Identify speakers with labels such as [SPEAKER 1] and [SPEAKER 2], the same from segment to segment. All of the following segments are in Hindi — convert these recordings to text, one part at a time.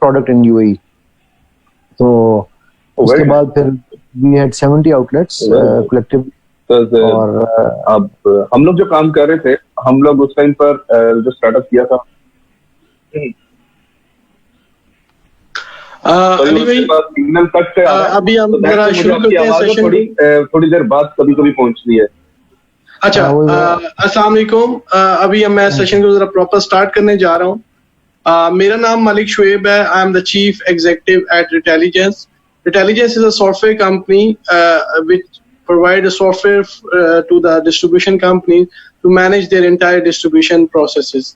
[SPEAKER 1] product in UAE. तो उसके बाद फिर we had 70 outlets collectively.
[SPEAKER 2] और अब हम लोग जो काम कर रहे थे, हम लोग उस टाइम पर जो स्टार्टअप किया था,
[SPEAKER 3] अली भाई
[SPEAKER 2] सिग्नल कट से
[SPEAKER 3] अभी हम जरा शुरू करते हैं सेशन।
[SPEAKER 2] थोड़ी देर बाद कभी पहुंच रही है।
[SPEAKER 3] अच्छा, अस्सलाम वालेकुम। अभी मैं सेशन को जरा प्रॉपर स्टार्ट करने जा रहा हूँ। मेरा नाम मलिक शुएब है। I am the chief executive at Retelligence. Retelligence is a software company which provide a software to the distribution companies to manage their entire distribution processes.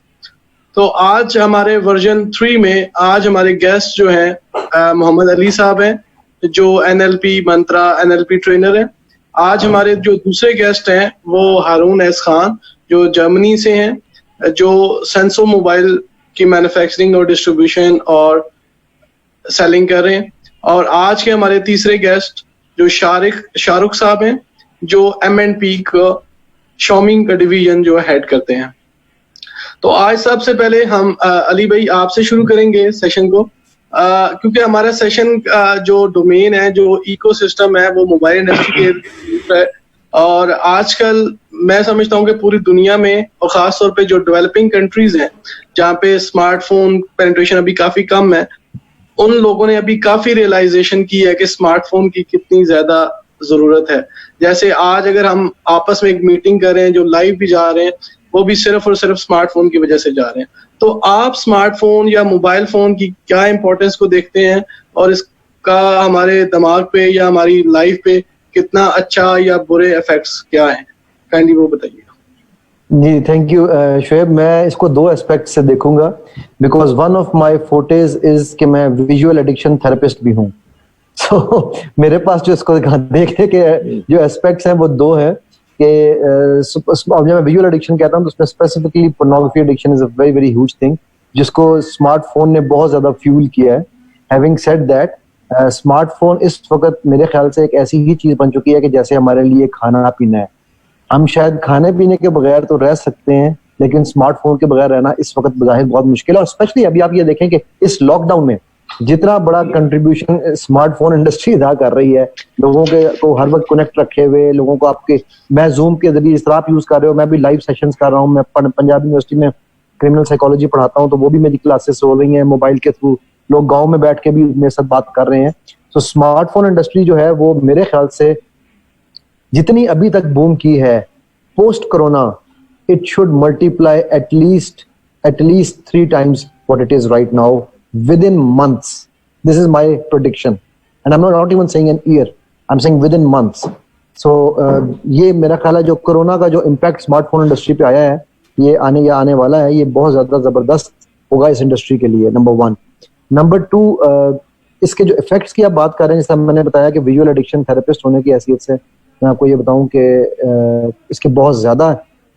[SPEAKER 3] तो आज हमारे वर्जन 3 में आज हमारे गेस्ट जो हैं मोहम्मद अली साहब हैं जो NLP मंत्रा NLP ट्रेनर हैं। आज हमारे जो दूसरे गेस्ट हैं वो हारून एस खान जो जर्मनी से हैं, जो सेंसो मोबाइल की मैन्युफैक्चरिंग और डिस्ट्रीब्यूशन और सेलिंग कर रहे हैं। और आज के हमारे तीसरे गेस्ट जो शाहरुख साहब हैं जो M&P का शॉमिंग का डिवीजन जो हेड करते हैं। तो आज सबसे पहले हम अली भाई आपसे शुरू करेंगे सेशन को, क्योंकि हमारा सेशन जो डोमेन है, जो इकोसिस्टम है, वो मोबाइल इंडस्ट्री के है। और आजकल मैं समझता हूँ कि पूरी दुनिया में और खासतौर पे जो डेवलपिंग कंट्रीज हैं जहाँ पे स्मार्टफोन पेनिट्रेशन अभी काफी कम है, उन लोगों ने अभी काफी रियलाइजेशन की है कि स्मार्टफोन की कितनी ज्यादा जरूरत है। जैसे आज अगर हम आपस में एक मीटिंग कर रहे हैं, जो लाइव भी जा रहे हैं, वो भी सिर्फ और सिर्फ स्मार्टफोन की वजह से जा रहे हैं। तो आप स्मार्टफोन या मोबाइल फोन की क्या इंपॉर्टेंस को देखते हैं और इसका हमारे दिमाग पे या हमारी लाइफ पे कितना अच्छा या बुरे इफेक्ट्स क्या हैं, काइंडली वो बताइए।
[SPEAKER 1] जी थैंक यू शुएब। मैं इसको दो एस्पेक्ट से देखूंगा, because one of my fortes is कि मैं विजुअल एडिक्शन थेरेपिस्ट भी हूँ। सो मेरे पास जो इसको देखने के जो एस्पेक्ट्स हैं वो दो हैं कि जब मैं विजुअल एडिक्शन कहता हूँ तो उसमें specifically pornography addiction is a very very huge thing जिसको स्मार्टफोन ने बहुत ज्यादा फ्यूल किया है। हैविंग सेड दैट, स्मार्टफोन इस वक्त मेरे ख्याल से एक ऐसी ही चीज बन चुकी है कि जैसे हमारे लिए खाना पीना है। हम शायद खाने पीने के बगैर तो रह सकते हैं, लेकिन स्मार्टफोन के बगैर रहना इस वक्त बज़ाहिर बहुत मुश्किल है। और स्पेशली अभी आप ये देखें कि इस लॉकडाउन में जितना बड़ा कंट्रीब्यूशन स्मार्टफोन इंडस्ट्री अदा कर रही है, लोगों के को हर वक्त कनेक्ट रखे हुए, लोगों को आपके, मैं जूम के जरिए इस तरह आप यूज कर रहे हो, मैं भी लाइव सेशंस कर रहा हूँ। मैं पंजाब यूनिवर्सिटी में क्रिमिनल साइकोलॉजी पढ़ाता हूँ, तो वो भी मेरी क्लासेस हो रही हैं मोबाइल के थ्रू। लोग गाँव में बैठ के भी मेरे साथ बात कर रहे हैं। तो स्मार्टफोन इंडस्ट्री जो है वो मेरे ख्याल से जितनी अभी तक बूम की है, post corona it should multiply at least 3 times what it is right now within months. This is my prediction, and I'm not even saying an year, I'm saying within months. So ये मेरा ख्याल है जो कोरोना का जो इम्पैक्ट स्मार्टफोन इंडस्ट्री पे आया है, ये आने वाला है, ये बहुत ज्यादा जबरदस्त होगा इस इंडस्ट्री के लिए, नंबर 1। नंबर 2, इसके जो इफेक्ट्स की आप बात कर रहे हैं, जैसे मैंने बताया कि विजुअल एडिक्शन थेरेपिस्ट होने की हैसियत से मैं आपको ये बताऊं कि इसके बहुत ज्यादा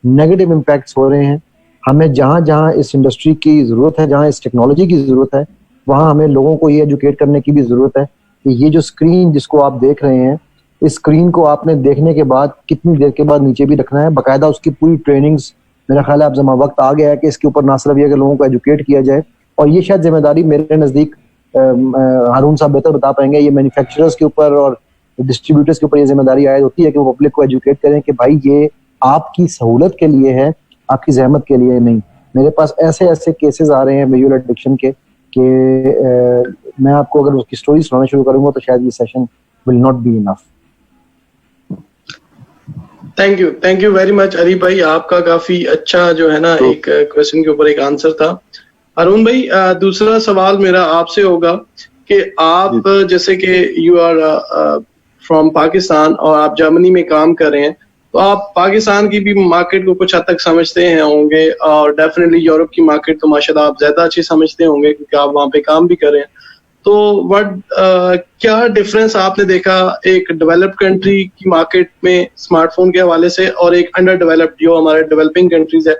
[SPEAKER 1] नेगेटिव इम्पैक्ट्स हो रहे हैं। हमें जहां जहां इस इंडस्ट्री की जरूरत है, जहां इस टेक्नोलॉजी की जरूरत है, वहां हमें लोगों को ये एजुकेट करने की भी जरूरत है कि ये जो स्क्रीन जिसको आप देख रहे हैं, इस स्क्रीन को आपने देखने के बाद कितनी देर के बाद नीचे भी रखना है, बाकायदा उसकी पूरी ट्रेनिंग्स, मेरा ख्याल है अब जमा वक्त आ गया है कि इसके ऊपर ना सिर्फ ये कि लोगों को एजुकेट किया जाए, और ये शायद जिम्मेदारी मेरे नजदीक हारून साहब बेहतर बता पाएंगे, ये मैन्युफैक्चरर्स के ऊपर और डिस्ट्रीब्यूटर्स के ऊपर ये जिम्मेदारी आयद होती है कि वो पब्लिक को एजुकेट करें कि भाई ये आपकी सहूलत के लिए है, आपकी जहमत के लिए नहीं। मेरे पास ऐसे ऐसे केसेस आ रहे हैं विजुअल एडिक्शन के कि मैं आपको अगर उसकी स्टोरी सुनाना शुरू करूंगा तो शायद ये session will not be enough.
[SPEAKER 3] Thank you very much Ali भाई, आपका काफी अच्छा जो है ना एक क्वेश्चन के ऊपर एक आंसर था। अरुण भाई, दूसरा सवाल मेरा आपसे होगा कि आप जैसे कि यू आर फ्रॉम पाकिस्तान और आप जर्मनी में काम कर रहे हैं, तो आप पाकिस्तान की भी मार्केट को कुछ हद तक समझते हैं होंगे, और डेफिनेटली यूरोप की मार्केट तो माशाल्लाह आप ज्यादा अच्छी समझते होंगे क्योंकि आप वहाँ पे काम भी कर रहे हैं। तो क्या डिफरेंस आपने देखा एक डेवलप्ड कंट्री की मार्केट में स्मार्टफोन के हवाले से और एक अंडर डेवलप्ड जो हमारे डेवलपिंग कंट्रीज है,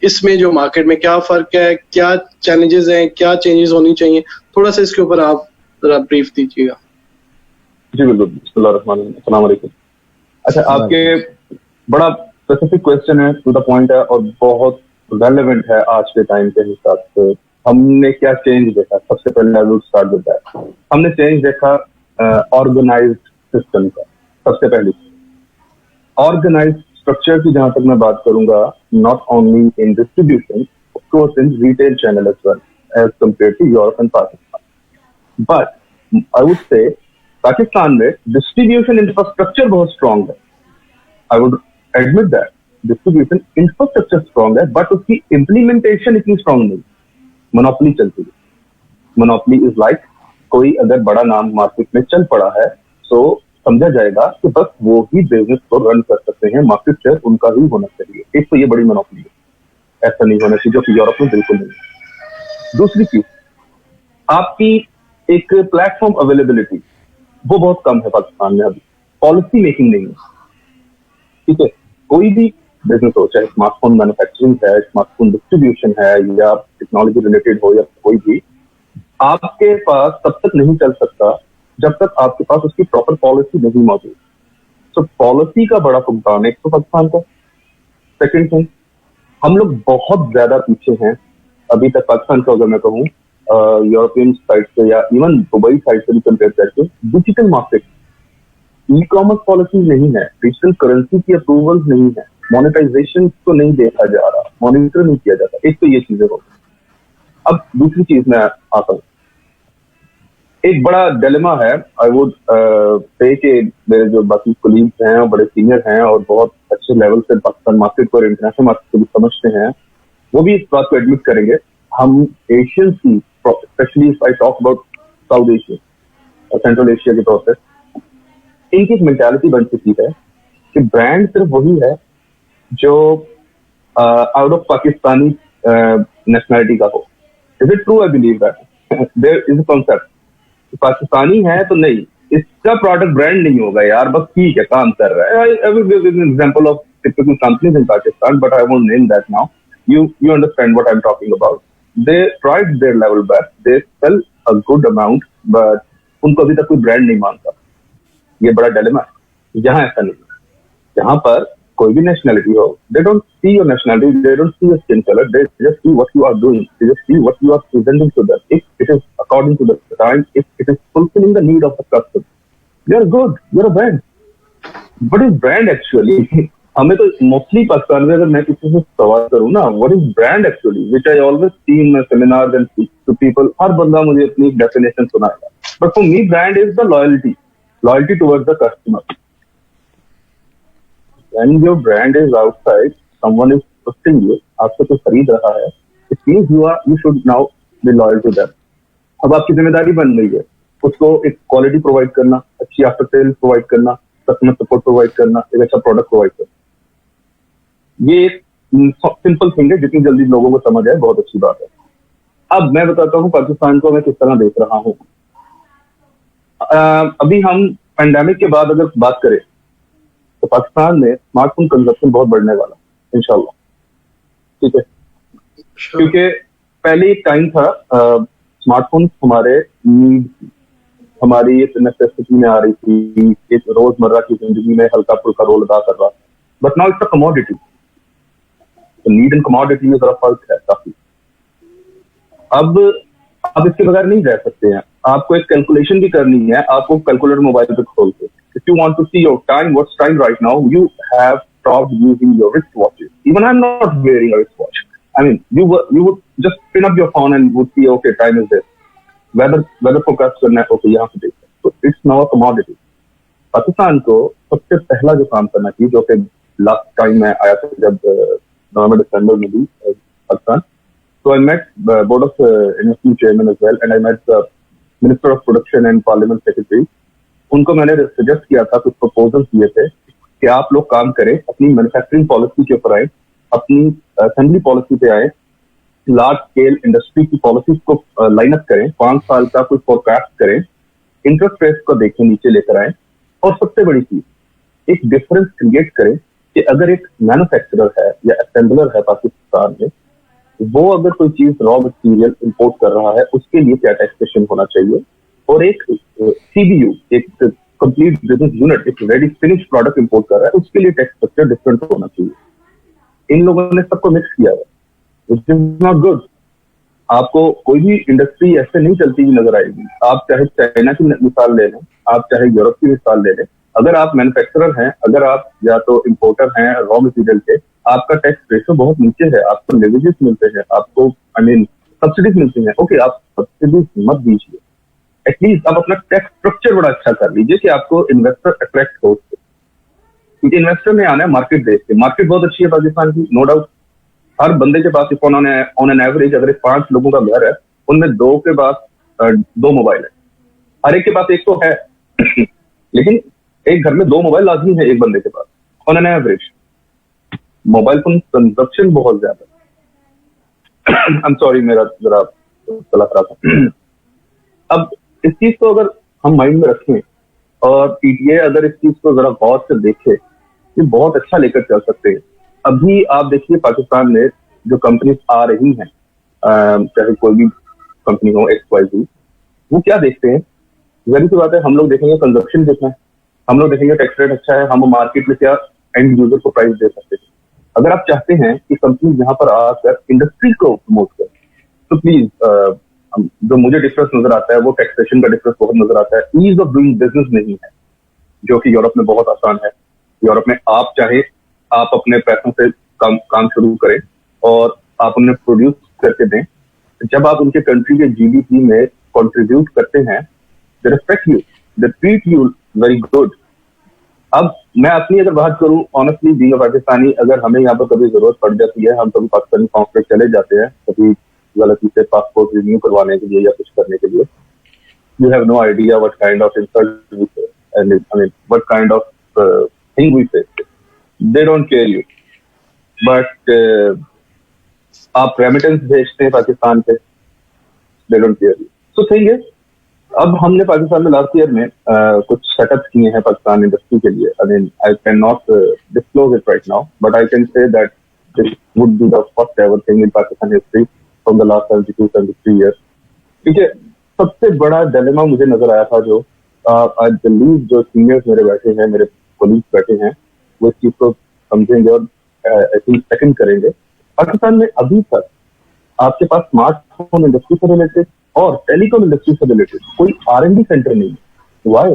[SPEAKER 3] इसमें जो मार्केट में क्या फर्क है, क्या चैलेंजेस हैं, क्या चेंजेस होनी चाहिए, थोड़ा सा इसके ऊपर आप जरा ब्रीफ दीजिएगा।
[SPEAKER 2] जी बिल्कुल, अस्सलाम वालेकुम। अच्छा, आपके बड़ा स्पेसिफिक क्वेश्चन है, टू द पॉइंट है और बहुत रेलेवेंट है आज के टाइम के हिसाब से। हमने क्या चेंज देखा? सबसे पहले I would start with that. हमने चेंज देखा ऑर्गेनाइज्ड सिस्टम का। सबसे पहले ऑर्गेनाइज्ड स्ट्रक्चर की जहां तक मैं बात करूंगा, not only in distribution, of course in retail channel as well as compare to Europe and Pakistan. But I would say Pakistan में डिस्ट्रीब्यूशन इंफ्रास्ट्रक्चर बहुत स्ट्रांग है। I would admit that distribution infrastructure strong है, बट उसकी इम्प्लीमेंटेशन इतनी स्ट्रांग नहीं। मोनोपोली चलती है। मोनोपोली इज लाइक कोई अगर बड़ा नाम मार्केट में चल पड़ा है तो समझा जाएगा कि बस वो ही बिजनेस को रन कर सकते हैं, मार्केट शेयर उनका ही होना चाहिए। एक तो ये बड़ी मोनोपोली है, ऐसा नहीं होना चाहिए, जो कि यूरोप में बिल्कुल नहीं है। दूसरी चीज, आपकी एक प्लेटफॉर्म अवेलेबिलिटी वो बहुत कम है पाकिस्तान में। अभी पॉलिसी मेकिंग नहीं है, ठीक है। कोई भी बिजनेस हो, चाहे स्मार्टफोन मैन्युफैक्चरिंग है, स्मार्टफोन डिस्ट्रीब्यूशन है, या टेक्नोलॉजी रिलेटेड हो, या कोई भी, आपके पास तब तक नहीं चल सकता जब तक आपके पास उसकी प्रॉपर पॉलिसी नहीं मौजूद। तो पॉलिसी का बड़ा फुकदान एक तो पाकिस्तान का। सेकेंड थिंग, हम लोग बहुत ज्यादा पीछे हैं अभी तक पाकिस्तान का, अगर मैं कहूँ यूरोपियन साइड से या इवन दुबई साइड से भी कंपेयर करके। Digital market, e commerce policy नहीं है, डिजिटल करेंसी की अप्रूवल नहीं है, मोनेटाइजेशन को नहीं देखा जा रहा, मॉनिटर नहीं किया जाता। एक तो ये चीजें हो। अब दूसरी चीज में आता हूँ, एक बड़ा डिलेमा है। आई वुड से कि मेरे जो बाकी कोलीग्स हैं और बड़े सीनियर हैं और बहुत अच्छे लेवल से पाकिस्तान मार्केट को और इंटरनेशनल मार्केट को भी समझते हैं, वो भी इस बात को एडमिट करेंगे। हम एशियंस की, specially if I talk about south Asia, central Asia के तौर पर, इनकी एक मेंटालिटी बन चुकी है कि ब्रांड सिर्फ वही है जो आउट ऑफ पाकिस्तानी नेशनलिटी का हो। Is it true? I believe that there is a concept, Pakistani है तो नहीं, इसका प्रोडक्ट ब्रांड नहीं होगा यार, बस ठीक है काम कर रहा है। I will give an example of typical companies in Pakistan, but I won't name that now. You understand what I'm talking about. They tried their level best, they sell a good amount, but उनको अभी तक कोई ब्रांड नहीं मानता। ये बड़ा डिलेमा है। यहाँ ऐसा नहीं है, यहाँ पर कोई भी नेशनलिटी हो, they don't see your nationality, they don't see your skin color, they just see what you are doing, they just see what you are presenting to them. If it is according to the time, if it is fulfilling the need of the customer, you're good, you're a brand. What is brand actually? हमें तो मोस्टली पाकिस्तान में, अगर मैं किसी से सवाल करूँ ना, what is brand actually, which I always see in my seminars and to people, हर बंदा मुझे अपनी डेफिनेशन सुनाएगा। But for me brand is the loyalty towards the customer. When your brand is outside, someone is trusting you, आपसे कोई खरीद रहा है, it means you should now be loyal to that. अब आपकी जिम्मेदारी बन गई है उसको एक क्वालिटी प्रोवाइड करना, अच्छी आफ्टर सेल प्रोवाइड करना, कस्टमर सपोर्ट प्रोवाइड करना, एक अच्छा प्रोडक्ट प्रोवाइड करना। ये एक सिंपल थिंग है, जितनी जल्दी लोगों को समझ आए बहुत अच्छी बात है। अब मैं बताता हूँ पाकिस्तान को मैं किस तरह देख रहा हूँ। अभी हम पैंडेमिक के बाद अगर बात करें तो पाकिस्तान में स्मार्टफोन कंजप्शन बहुत बढ़ने वाला है इंशाल्लाह, ठीक है। क्योंकि पहले एक टाइम था स्मार्टफोन हमारे नीड, हमारी एक नेसेसिटी में आ रही थी, एक रोजमर्रा की जिंदगी में हल्का फुल्का रोल अदा कर रहा था। But now it's a commodity. Need and commodity में जरा फर्क है काफी। अब आप इसके बगैर नहीं रह सकते हैं। आपको एक कैलकुलेशन भी करनी है, आपको कैलकुलेटर मोबाइल पे खोल के, if you want to see your time, what's time right now, you have stopped using your wrist watches. Even I am not wearing a wrist watch. I mean, you would just pin up your phone and would see, okay, time is this. Weather forecast करना है, okay, यहाँ पे देखते हैं। So it's now a commodity. Pakistan को सबसे पहला जो काम करना चाहिए, जो कि लास्ट टाइम मैं आया था जब नवंबर दिसंबर में भी Pakistan, so I met board of investment chairman as well, and I met the minister of production and parliament secretary. उनको मैंने सजेस्ट किया था, कुछ प्रपोजल्स दिए थे कि आप लोग काम करें, अपनी मैन्युफैक्चरिंग पॉलिसी के ऊपर आए, अपनी असेंबली पॉलिसी पे आए, लार्ज स्केल इंडस्ट्री की पॉलिसीज को लाइन अप करें, 5 साल का कोई फोरकास्ट करें, इंटरेस्ट रेट्स को देखें, नीचे लेकर आए, और सबसे बड़ी चीज एक डिफरेंस क्रिएट करें कि अगर एक मैन्युफैक्चरर है या असेंबलर है पाकिस्तान में, वो अगर कोई चीज रॉ मटेरियल इंपोर्ट कर रहा है उसके लिए क्या टैक्सेशन होना चाहिए, और एक सीबीयू, एक कंप्लीट बिजनेस यूनिट एक रेडी फिनिश प्रोडक्ट इंपोर्ट कर रहा है, उसके लिए टैक्स स्ट्रक्चर डिफरेंट होना चाहिए। इन लोगों ने सबको मिक्स किया है, which is not good. आपको कोई भी इंडस्ट्री ऐसे नहीं चलती हुई नजर आएगी। आप चाहे चाइना की मिसाल ले लें, आप चाहे यूरोप की मिसाल ले लें, अगर आप मैन्युफैक्चरर हैं, अगर आप या तो इम्पोर्टर हैं रॉ मटेरियल के, आपका टैक्स रेशो बहुत नीचे है, आपको लिवरेजेस मिलते हैं, आपको सब्सिडीज मिलती हैं। ओके, आप सब्सिडीज मत दीजिए, एटलीस्ट आप अपना टैक्स स्ट्रक्चर बड़ा अच्छा कर लीजिए कि आपको इन्वेस्टर अट्रैक्ट हो। क्योंकि इन्वेस्टर ने आना है मार्केट देख के। मार्केट बहुत अच्छी है पाकिस्तान की, नो डाउट। हर बंदे के पास ऑन एन एवरेज अगर 5 लोगों का घर है, उनमें 2 के पास 2 मोबाइल है, हर एक के पास एक तो है लेकिन एक घर में 2 मोबाइल लाजमी है एक बंदे के pass on an average. Mobile phone consumption बहुत ज्यादा है। आई एम सॉरी, मेरा जरा गला खराब था। अब इस चीज को अगर हम माइंड में रखें और पीटीए अगर इस चीज को जरा गौर से देखे, ये बहुत अच्छा लेकर चल सकते हैं। अभी आप देखिए पाकिस्तान में जो कंपनीज आ रही हैं, चाहे कोई भी कंपनी हो XYZ, वो क्या देखते हैं? जाहिर सी बात है, हम लोग देखेंगे कंजप्शन देखना है, हम लोग देखेंगे टैक्स रेट अच्छा है, हम मार्केट में क्या एंड यूजर को प्राइस दे सकते हैं। अगर आप चाहते हैं कि कंपनी यहाँ पर आकर इंडस्ट्री को प्रमोट करे, तो प्लीज जो मुझे डिफरेंस नजर आता है वो टैक्सेशन का डिफरेंस बहुत नजर आता है। ईज ऑफ डूइंग बिजनेस नहीं है, जो कि यूरोप में बहुत आसान है। यूरोप में आप चाहे आप अपने पैसों से काम शुरू करें और आप उन्हें प्रोड्यूस करके दें। जब आप उनके कंट्री के जीडीपी में कंट्रीब्यूट करते हैं, they respect you, they treat you very good. अब मैं अपनी अगर बात करूं, ऑनेस्टली बीइंग अ पाकिस्तानी, अगर हमें यहाँ पर कभी जरूरत पड़ जाती है, हम कभी पाकिस्तानी कॉन्सुलेट चले जाते हैं, कभी गलती से पासपोर्ट रिन्यू करवाने के लिए या कुछ करने के लिए, you have no idea what kind of insult we face, and I mean what kind of thing we face. They don't care you, but आप रेमिटेंस भेजते हैं पाकिस्तान पे, they don't care you. So thing is, अब हमने पाकिस्तान में लास्ट ईयर में कुछ सेटअप किए हैं पाकिस्तान इंडस्ट्री के लिए। I mean I can not disclose it right now, but I can say that this would be the first ever thing in Pakistan history from the last 72-73 years. ठीक है, सबसे बड़ा डिलेमा मुझे नजर आया था, जो आई बिलीव जो सीनियर्स मेरे बैठे हैं, मेरे कोलीग्स बैठे हैं, वो इस चीज को समझेंगे और आई थिंक सेकंड करेंगे। पाकिस्तान में अभी तक आपके पास स्मार्टफोन इंडस्ट्री से रिलेटेड और टेलीकॉम इंडस्ट्री से रिलेटेड कोई R&D सेंटर नहीं है। Why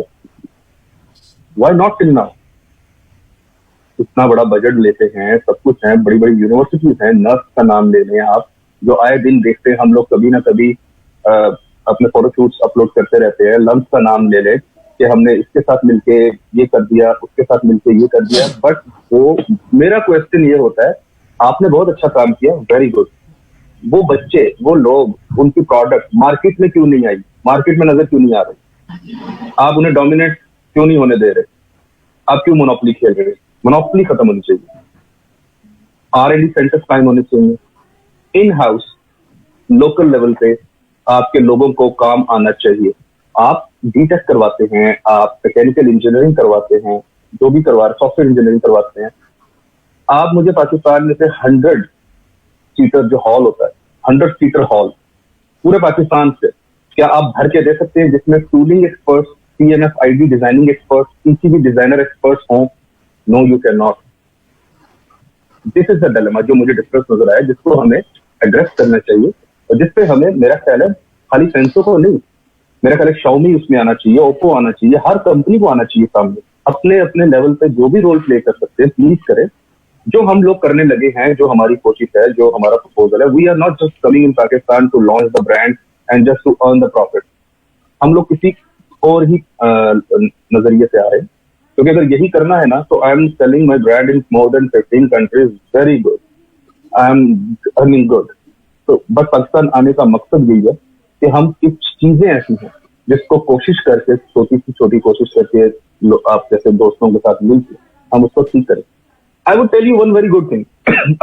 [SPEAKER 2] not till now? इतना बड़ा बजट लेते हैं, सब कुछ है, बड़ी बड़ी यूनिवर्सिटीज हैं, नर्स का नाम ले लें आप, जो आए दिन देखते हैं हम लोग कभी ना कभी अपने फोटोशूट्स अपलोड करते रहते हैं। लम्स का नाम ले लें कि हमने इसके साथ मिलके ये कर दिया, उसके साथ मिलके ये कर दिया। बट वो मेरा क्वेश्चन ये होता है, आपने बहुत अच्छा काम किया, वेरी गुड, वो बच्चे, वो लोग, उनकी प्रोडक्ट मार्केट में क्यों नहीं आई, मार्केट में नजर क्यों नहीं आ रही? आप उन्हें डोमिनेट क्यों नहीं होने दे रहे? आप क्यों मोनोपोली खेल रहे? मोनोपोली खत्म होनी चाहिए, R&D सेंटर्स कायम होने चाहिए, इन हाउस लोकल लेवल पे आपके लोगों को काम आना चाहिए। आप बीटेक करवाते हैं, आप मैकेनिकल इंजीनियरिंग करवाते हैं, जो भी करवा रहे, सॉफ्टवेयर इंजीनियरिंग करवाते हैं, आप मुझे पाकिस्तान में से 100 सीटर जो हॉल होता है, 100 सीटर हॉल पूरे पाकिस्तान से क्या आप भर के दे सकते हैं, जिसमें tooling experts, CNF-ID designing experts, PCB designer experts हों? No, you can not. This is the dilemma जो मुझे डिस्कस नजर आया, जिसको हमें एड्रेस करना चाहिए और जिसपे हमें, मेरा ख्याल है, खाली सेंसो को नहीं, मेरा ख्याल है Xiaomi उसमें आना चाहिए, ओप्पो आना चाहिए, हर कंपनी को आना चाहिए सामने, अपने अपने लेवल पे जो भी रोल प्ले कर सकते हैं प्लीज करें। जो हम लोग करने लगे हैं, जो हमारी कोशिश है, जो हमारा प्रपोजल है, we are not just coming in Pakistan to launch the brand and just to earn the profit. हम लोग किसी और ही नजरिए से आ रहे हैं, क्योंकि अगर यही करना है ना, तो I am selling my brand in more than 15 countries, very good, I am earning good. तो बस पाकिस्तान आने का मकसद यही है कि हम कुछ चीजें ऐसी हैं जिसको कोशिश करके, छोटी सी छोटी कोशिश करके, आप जैसे दोस्तों के साथ मिलकर हम उसको ठीक करें। I would tell you one very good thing.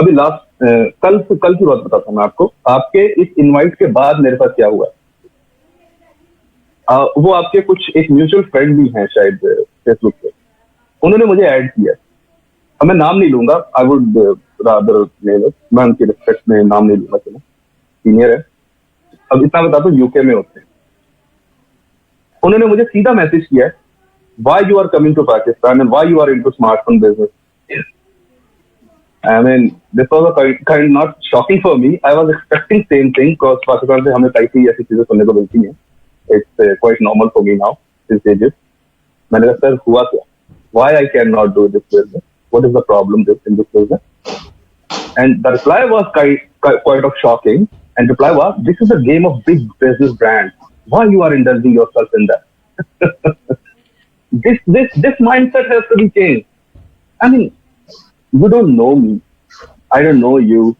[SPEAKER 2] अभी लास्ट कल की बात बताता हूं मैं आपको। आपके इस इनवाइट के बाद मेरे साथ क्या हुआ, वो आपके कुछ एक म्यूचुअल फ्रेंड भी हैं शायद फेसबुक पे, उन्होंने मुझे ऐड किया। अब मैं नाम नहीं लूंगा, I would rather name it, मैं उनकी रिस्पेक्ट में नाम नहीं लूंगा, चलो सीनियर है। अब इतना बता दो, यूके में होते हैं। उन्होंने मुझे सीधा मैसेज किया, why you are coming to Pakistan and why you are into smartphone business. I mean, this was a kind not shocking for me. I was expecting same thing because Pakistan से हमें कई ऐसी चीजें सुनने को मिलती हैं. It's quite normal for me now these days. मैंने कहा सर हुआ क्या? Why I cannot do this business? What is the problem in this business? And the reply was quite of shocking. And reply was, this is a game of big business brands. Why you are indulging yourself in that? This mindset has to be changed. I mean, you don't know me. I don't know you.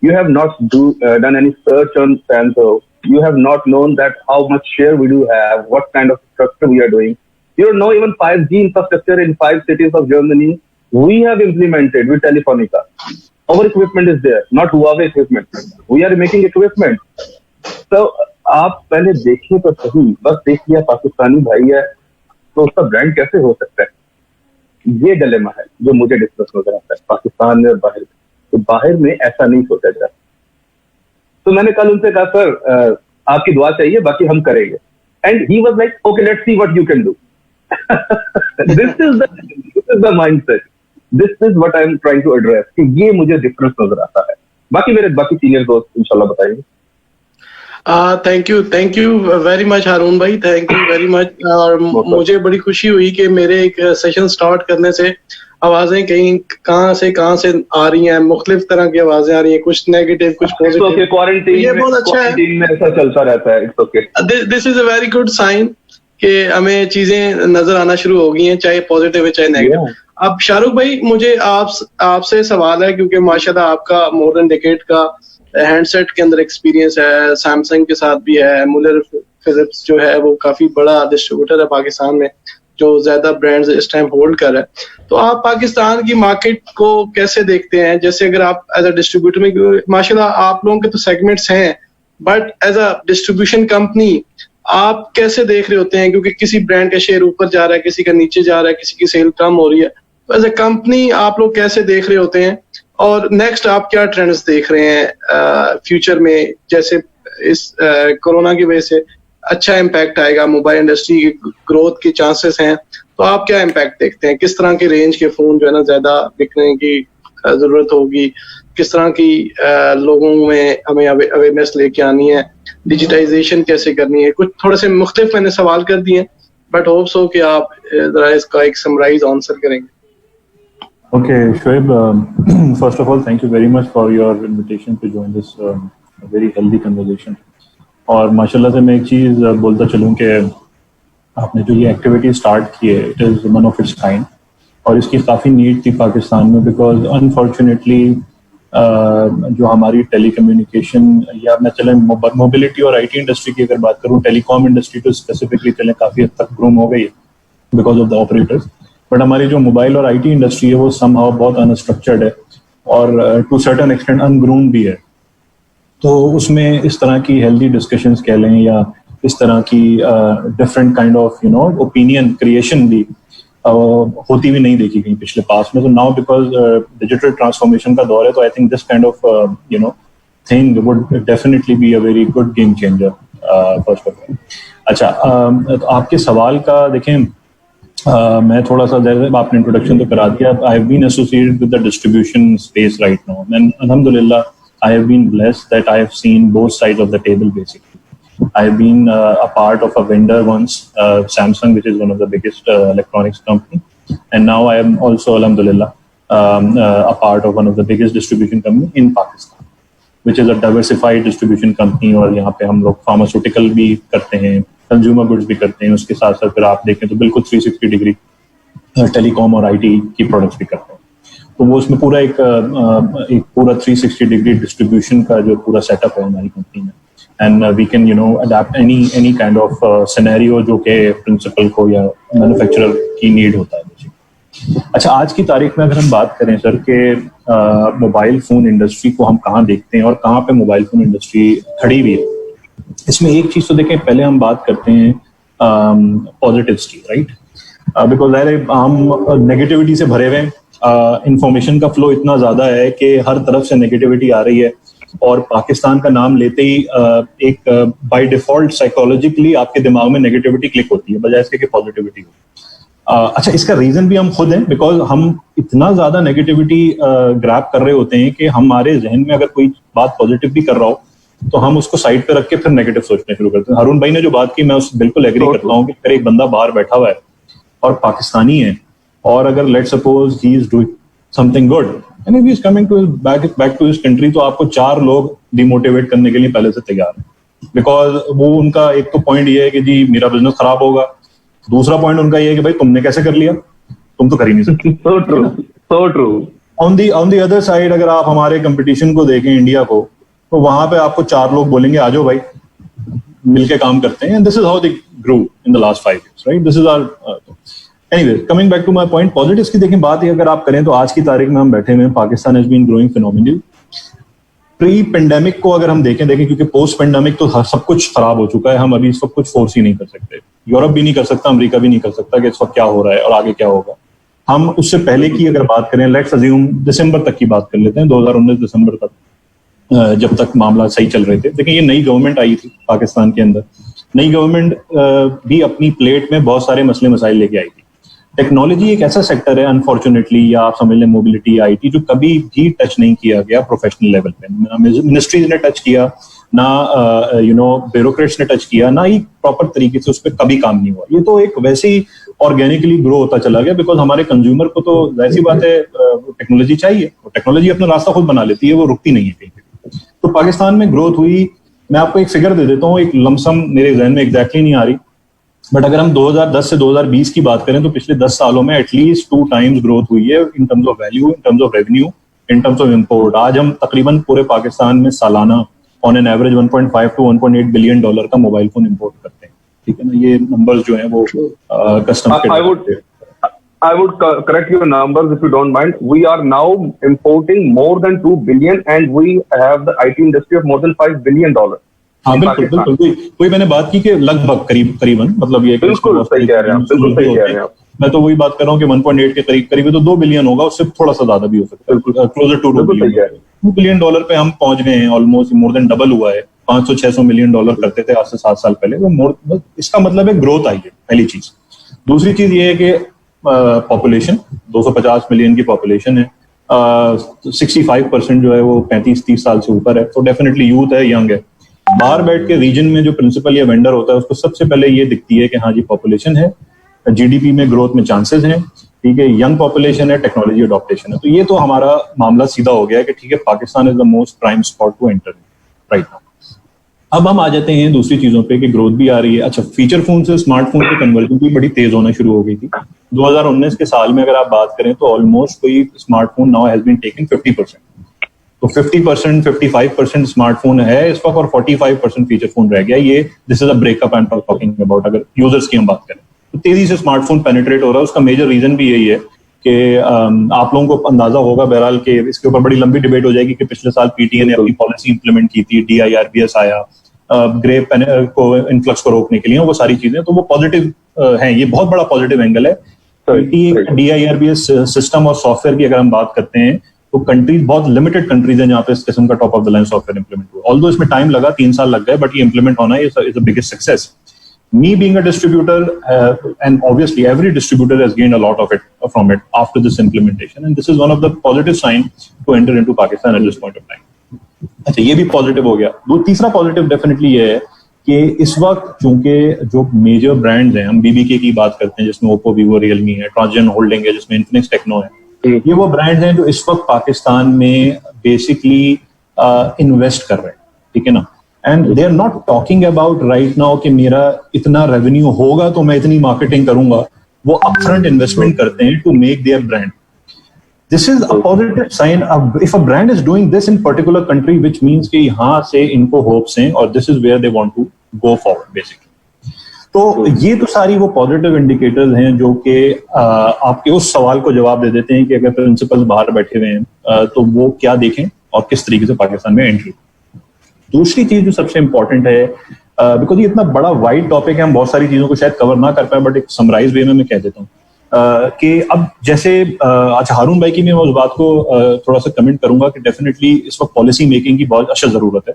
[SPEAKER 2] You have not done any search on Fanzo. You have not known that how much share we do have, what kind of structure we are doing. You don't know even 5G infrastructure in 5 cities of Germany. We have implemented with Telefonica. Our equipment is there, not Huawei equipment. We are making equipment. So, आप पहले देखिए तो सही, बस देख लिया पाकिस्तानी भाई है, तो उसका ब्रांड कैसे हो सकता है? ये डिलेमा है जो मुझे डिस्कस नजर आता है पाकिस्तान में और बाहर में. तो बाहर में ऐसा नहीं सोचा जाता. तो मैंने कल उनसे कहा सर आपकी दुआ चाहिए, बाकी हम करेंगे. And he was like okay let's see what you can do. This is the mindset. This is what I am trying to address कि ये मुझे डिफरेंस नजर आता है. बाकी मेरे सीनियर दोस्त इंशाल्लाह बताएंगे.
[SPEAKER 3] थैंक यू वेरी मच हारून भाई, थैंक यू वेरी मच. और मुझे बड़ी खुशी हुई कि मेरे एक सेशन स्टार्ट करने से आवाजें कहाँ से आ रही हैं, मुख्तलिफ तरह की आवाजें आ रही हैं, कुछ नेगेटिव कुछ पॉजिटिव.
[SPEAKER 2] क्वारंटीन
[SPEAKER 3] ये बहुत अच्छा है,
[SPEAKER 2] में ऐसा चलता रहता है. It's okay.
[SPEAKER 3] This is a very good sign कि हमें चीजें नजर आना शुरू हो गई हैं, चाहे पॉजिटिव है चाहे नेगेटिव. अब शाहरुख भाई मुझे आपसे सवाल है, क्योंकि माशाल्लाह आपका मोर देन डिकेड का हैंडसेट के अंदर एक्सपीरियंस है, सैमसंग के साथ भी है, मुलर फिलिप्स जो है वो काफी बड़ा डिस्ट्रीब्यूटर है पाकिस्तान में जो ज्यादा ब्रांड्स इस टाइम होल्ड कर रहा है. तो आप पाकिस्तान की मार्केट को कैसे देखते हैं? जैसे अगर आप एज अ डिस्ट्रीब्यूटर में, माशाल्लाह आप लोगों के तो सेगमेंट्स हैं, but as a distribution company आप कैसे देख रहे होते हैं? क्योंकि किसी ब्रांड का शेयर ऊपर जा रहा है, किसी का नीचे जा रहा है, किसी की सेल कम हो रही है. तो एज अ कंपनी आप लोग कैसे देख रहे होते हैं? और नेक्स्ट आप क्या ट्रेंड्स देख रहे हैं फ्यूचर में? जैसे इस कोरोना की वजह से अच्छा इम्पैक्ट आएगा, मोबाइल इंडस्ट्री की ग्रोथ के चांसेस हैं, तो आप क्या इम्पैक्ट देखते हैं? किस तरह के रेंज के फोन जो है ना ज्यादा बिकने की जरूरत होगी? किस तरह की लोगों में हमें अवेयरनेस लेके आनी है? डिजिटाइजेशन कैसे करनी है? कुछ थोड़े से मुख्तलिफ मैंने सवाल कर दिए, बट होप्स हो कि आप जरा इसका एक समराइज आंसर करेंगे.
[SPEAKER 4] Okay, Shoaib, first of all, thank you very much for your invitation to join this very healthy conversation. और माशाल्लाह से मैं एक चीज़ बोलता चलूँ कि आपने जो ये एक्टिविटी स्टार्ट की है, it is one of its kind, और इसकी काफ़ी नीड थी पाकिस्तान में, बिकॉज अनफॉर्चुनेटली जो हमारी टेलीकम्युनिकेशन या मैं चलें मोबिलिटी और IT इंडस्ट्री की अगर बात करूँ, टेलीकॉम इंडस्ट्री तो स्पेसिफिकली चलें काफ़ी हद तक ग्रूम हो गई है because of the operators. But हमारी जो मोबाइल और IT इंडस्ट्री है वो समहाउ बहुत अनस्ट्रक्चर्ड है और टू सर्टेन एक्सटेंट अनग्रूम भी है. तो उसमें इस तरह की हेल्दी डिस्कशंस कह लें या इस तरह की different kind of opinion creation भी होती भी नहीं देखी गई पिछले पास में. तो नाउ बिकॉज डिजिटल ट्रांसफॉर्मेशन का दौर है, तो I think this kind of thing would definitely be a very good game changer first of all. अच्छा, तो आपके सवाल का देखें, मैं थोड़ा सा, जैसे आपने इंट्रोडक्शन तो करा दिया, I have been associated with the distribution space right now, and अल्हम्दुलिल्लाह I have been blessed that I have seen both sides of the table basically. I have been a part of a vendor once, Samsung, which is one of the biggest electronics company, and now I am also alhamdulillah a part of one of the biggest distribution company in Pakistan, which is a diversified distribution company. और यहाँ पे हम लोग pharmaceutical भी करते हैं, consumer goods भी करते हैं, उसके साथ साथ फिर आप देखें तो बिल्कुल 360 डिग्री टेलीकॉम और IT की प्रोडक्ट्स भी करते हैं. तो वो उसमें पूरा एक पूरा 360 डिग्री डिस्ट्रीब्यूशन का जो पूरा सेटअप है हमारी कंपनी में, and we can adapt any kind of scenario जो कि प्रिंसिपल को या मैन्युफैक्चरर की नीड होता है. अच्छा, आज की तारीख में अगर हम बात करें सर के मोबाइल फोन इंडस्ट्री को हम कहाँ देखते हैं और कहाँ पे मोबाइल फोन इंडस्ट्री खड़ी हुई है, इसमें एक चीज तो देखें, पहले हम बात करते हैं पॉजिटिव्स की, राइट? बिकॉज हम नेगेटिविटी से भरे हुए हैं, इंफॉर्मेशन का फ्लो इतना ज्यादा है कि हर तरफ से नेगेटिविटी आ रही है, और पाकिस्तान का नाम लेते ही एक बाय डिफॉल्ट साइकोलॉजिकली आपके दिमाग में नेगेटिविटी क्लिक होती है बजाय इसके कि पॉजिटिविटी हो. अच्छा, इसका रीजन भी हम खुद हैं, बिकॉज हम इतना ज्यादा नेगेटिविटी ग्रैब कर रहे होते हैं कि हमारे जहन में अगर कोई बात पॉजिटिव भी कर रहा हो तो हम उसको साइड पे रख के फिर नेगेटिव सोचने शुरू करते हैं। अरुण भाई ने जो बात की मैं उससे बिल्कुल एग्री करता हूँ कि अगर एक बंदा बाहर बैठा हुआ है और पाकिस्तानी है, और अगर let suppose he is doing something good and if he is coming to back to his country, तो आपको 4 लोग डिमोटिवेट करने के लिए पहले से तैयार है, बिकॉज वो उनका एक तो पॉइंट ये है कि जी मेरा बिजनेस खराब होगा, दूसरा पॉइंट उनका ये है कि भाई तुमने कैसे कर लिया, तुम तो कर ही नहीं सकते।
[SPEAKER 2] so true.
[SPEAKER 4] On the other side अगर आप हमारे कंपटीशन को देखें इंडिया को, तो वहां पे आपको 4 लोग बोलेंगे आ जाओ भाई मिलके काम करते हैं, and this is how they grow in the last 5 years, right? This is our anyway, coming back to my point, positives की देखें बात ये अगर आप करें तो आज की तारीख में हम बैठे हुए हैं, Pakistan has been growing phenomenally. Pre pandemic को अगर हम देखें क्योंकि पोस्ट पेंडेमिक तो सब कुछ खराब हो चुका है, हम अभी इस वक्त कुछ फोर्स ही नहीं कर सकते, यूरोप भी नहीं कर सकता, अमेरिका भी नहीं कर सकता कि इस वक्त क्या हो रहा है और आगे क्या होगा। हम उससे पहले की अगर बात करें, लेट्स अज्यूम दिसंबर तक की बात कर लेते हैं, 2019 दिसंबर तक, जब तक मामला सही चल रहे थे। देखिए ये नई गवर्नमेंट आई थी पाकिस्तान के अंदर, नई गवर्नमेंट भी अपनी प्लेट में बहुत सारे मसले मसाइल लेके आई थी। टेक्नोलॉजी एक ऐसा सेक्टर है अनफॉर्चुनेटली, या आप समझ लें मोबिलिटी, आईटी, जो कभी भी टच नहीं किया गया प्रोफेशनल लेवल पे, ना मिनिस्ट्रीज ने टच किया, ना ब्यूरोक्रेट्स ने टच किया, ना ही प्रॉपर तरीके से उस पर कभी काम नहीं हुआ। ये तो एक वैसे ही ऑर्गेनिकली ग्रो होता चला गया, बिकॉज हमारे कंज्यूमर को तो वैसी बात है टेक्नोलॉजी चाहिए, और टेक्नोलॉजी अपना रास्ता खुद बना लेती है, वो रुकती नहीं है कहीं पे। तो पाकिस्तान में ग्रोथ हुई, मैं आपको एक फिगर दे देता हूँ, एक लमसम मेरे जहन में एग्जैक्टली नहीं आ रही, बट अगर हम 2010 से 2020 की बात करें तो पिछले 10 सालों में एटलीस्ट 2 times ग्रोथ हुई है in terms of value, in terms of revenue, in terms of import. आज हम तकरीबन पूरे पाकिस्तान में सालाना on an average 1.5 to 1.8 billion dollar का मोबाइल फोन इंपोर्ट करते हैं, ठीक है ना? ये नंबर्स जो हैं वो कस्टम के
[SPEAKER 2] I would correct your numbers if you don't mind. We are now importing more than 2 billion and we have the IT industry of more than $5 billion.
[SPEAKER 4] हाँ बिल्कुल, वही मैंने बात की कि लगभग करीबन, मतलब ये
[SPEAKER 2] बिल्कुल सही कह रहे हैं, बिल्कुल सही कह रहे हैं आप।
[SPEAKER 4] मैं तो वही बात कर रहा हूँ कि 1.8 के करीब तो 2 बिलियन होगा, उससे थोड़ा सा ज्यादा भी हो सकता है, क्लोजर टू 2 बिलियन डॉलर पे हम पहुंच गए हैं, ऑलमोस्ट मोर देन डबल हुआ है। 500-600 मिलियन डॉलर करते थे आज से 7 साल पहले, तो इसका मतलब है ग्रोथ आई है, पहली चीज। दूसरी चीज ये है कि पॉपुलेशन 250 मिलियन की पॉपुलेशन है, 65% जो है वो 35-30 साल से ऊपर है, तो डेफिनेटली यूथ है, यंग है। बाहर बैठ के रीजन में जो प्रिंसिपल या वेंडर होता है उसको सबसे पहले ये दिखती है कि हाँ जी पॉपुलेशन है, जीडीपी में ग्रोथ में चांसेस हैं, ठीक है, यंग पॉपुलेशन है, टेक्नोलॉजी अडॉप्टेशन है। तो ये तो हमारा मामला सीधा हो गया है कि ठीक है Pakistan is the most prime spot to enter right now. अब हम आ जाते हैं दूसरी चीजों पे कि ग्रोथ भी आ रही है। अच्छा, फीचर फोन से स्मार्टफोन की कन्वर्जन भी बड़ी तेज होना शुरू हो गई थी 2019 के साल में। अगर आप बात करें तो ऑलमोस्ट कोई smartphone now has been taken 50%, तो 50% 55% स्मार्टफोन है इस वक्त, और 45% फीचर फोन रह गया। ये this is a breakup I am talking about. अगर यूजर्स की हम बात करें तो तेजी से स्मार्टफोन पेनिट्रेट हो रहा है। उसका मेजर रीजन भी यही है कि आप लोगों को अंदाजा होगा बहरहाल के इसके ऊपर बड़ी लंबी डिबेट हो जाएगी कि पिछले साल पीटीए ने अपनी पॉलिसी इंप्लीमेंट की थी, DIRBS आया ग्रे को इन्फ्लक्स को रोकने के लिए, वो सारी चीजें, तो वो पॉजिटिव हैं, ये बहुत बड़ा पॉजिटिव एंगल है। DIRBS सिस्टम और सॉफ्टवेयर की अगर हम बात करते हैं तो कंट्रीज, बहुत लिमिटेड कंट्रीज हैं जहाँ पे इस किस्म का top of the line software implement हुआ। ऑल्दो इसमें टाइम लगा, 3 साल लग गए, बट ये इंप्लीमेंट होना is the biggest success. Me being a distributor, and obviously every distributor has gained a lot of it from it after this implementation, and this is one of the positive signs to enter into Pakistan at this point of time. अच्छा, ये भी पॉजिटिव हो गया। तीसरा पॉजिटिव डेफिनेटली ये है कि इस वक्त चूंकि जो मेजर ब्रांड्स हैं, हम BBK की बात करते हैं जिसमें ओप्पो, वीवो, रियलमी है, ट्रांसजेन होल्डिंग है जिसमें इन्फिनिक्स टेक्नो है, ये वो ब्रांड्स हैं जो इस वक्त पाकिस्तान में बेसिकली इन्वेस्ट कर रहे हैं, ठीक है ना। And they are not talking about right now कि मेरा इतना रेवेन्यू होगा तो मैं इतनी मार्केटिंग करूंगा। वो अपफ्रंट इन्वेस्टमेंट करते हैं to make their brand. This is a positive sign. If a brand is doing this in particular country, which means कि यहाँ से इनको होप्स हैं और this is where they want to go forward basically. तो ये तो सारी वो पॉजिटिव इंडिकेटर्स हैं जो कि आपके उस सवाल को जवाब दे देते हैं कि अगर प्रिंसिपल्स बाहर बैठे हुए हैं तो वो क्या देखें और किस तरीके से पाकिस्तान में एंट्री। दूसरी चीज जो सबसे इंपॉर्टेंट है, बिकॉज ये इतना बड़ा वाइड टॉपिक है, हम बहुत सारी चीजों को शायद कवर ना कर पाए, बट एक समराइज वे में मैं कह देता हूँ कि अब जैसे अच्छा, हारून भाई की मैं उस बात को थोड़ा सा कमेंट करूंगा कि डेफिनेटली इस वक्त पॉलिसी मेकिंग की बहुत अच्छा जरूरत है।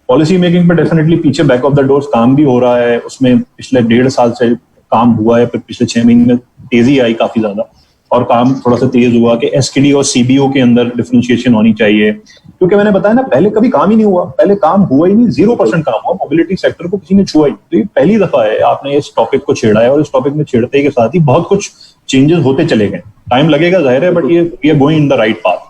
[SPEAKER 4] पॉलिसी मेकिंग पर डेफिनेटली पीछे बैक ऑफ द डोर्स काम भी हो रहा है, उसमें पिछले 1.5 साल से काम हुआ है, फिर पिछले 6 महीने में तेजी आई काफी ज्यादा और काम थोड़ा सा तेज हुआ कि एसकेडी और सीबीओ के अंदर डिफरेंशिएशन होनी चाहिए, क्योंकि मैंने बताया ना पहले कभी काम ही नहीं हुआ, पहले काम हुआ ही नहीं, 0% काम हुआ, मोबिलिटी सेक्टर को किसी ने छुआ ही। तो ये पहली दफा है आपने इस टॉपिक को छेड़ा है और इस टॉपिक में छेड़ते के साथ ही बहुत कुछ चेंजेस होते चले गए। टाइम लगेगा जाहिर है, बट ये going in the right path.